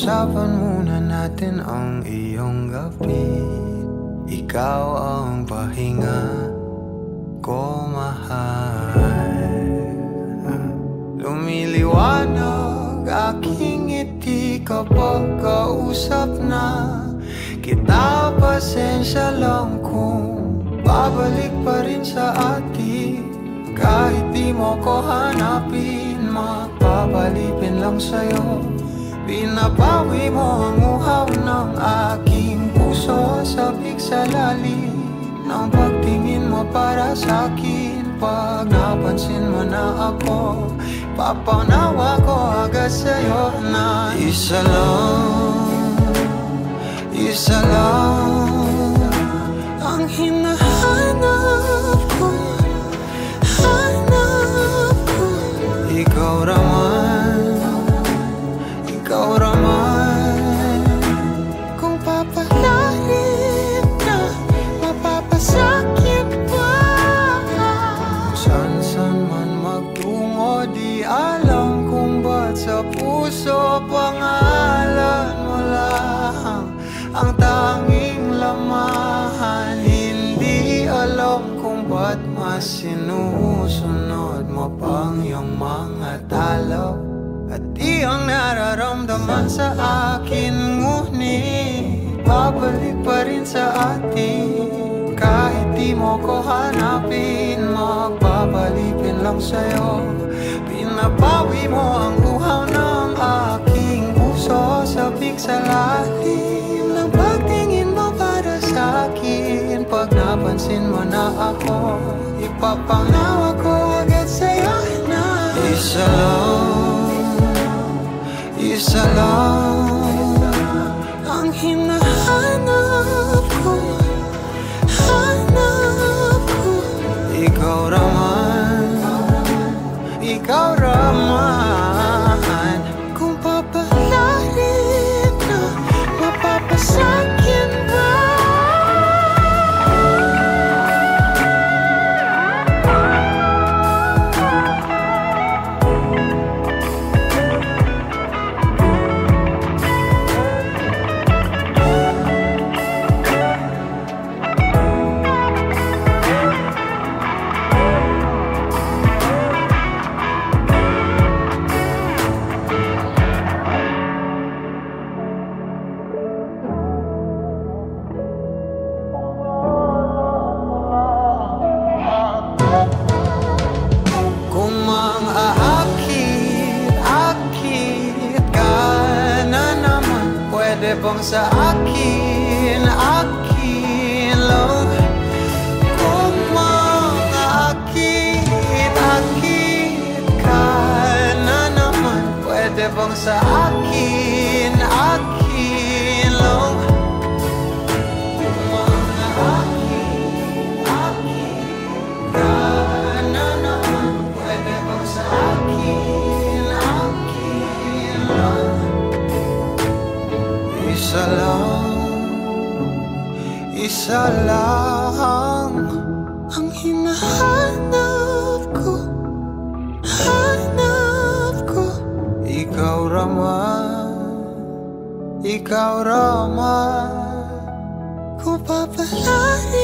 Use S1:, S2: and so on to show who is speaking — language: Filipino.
S1: Pag-usapan muna natin ang iyong gabi. Ikaw ang pahinga ko, mahal. Lumiliwanag aking ngiti kapag kausap na kita. Pasensya lang kung babalik pa rin sa atin. Kahit di mo ko hanapin, mapapalipin lang sa'yo. Pinapawi mo ang uhaw ng aking puso. Sabik sa lalim ng pagtingin mo para sa'kin. Pag napansin mo na ako, papanawa ko agad sa'yo na isa lang ang hinahanap ko. Hanap ko. Ikaw raman, kung papalarin na, mapapasakit pa. San man magtungo, di alam kung ba't sa puso pangalan mo lang ang tanging lamahan. Hindi alam kung ba't mas sinusunod mo pang iyong mga talo. At di ang nararamdaman sa akin, ngunit babalik pa rin sa atin. Kahit di mo ko hanapin, magpapalipin lang sa'yo. Pinapawi mo ang uhaw ng aking puso. Sabik sa lalim ng pagtingin mo para sa'kin. Pag napansin mo na ako, ipapanawa ko agad sa'yo na isa lang ang hinahanap ko. Hanap ko. Ikaw raman, kung papalarin na, mapapasakin ba? Bang sa akin lang. Kung mangakit ka na naman, pwede bang sa akin lang. Kung mangakit ka na naman, pwede bang sa akin lang. Isa lang ang hinahanap ko. Hanap ko. Ikaw raman, kung papalarin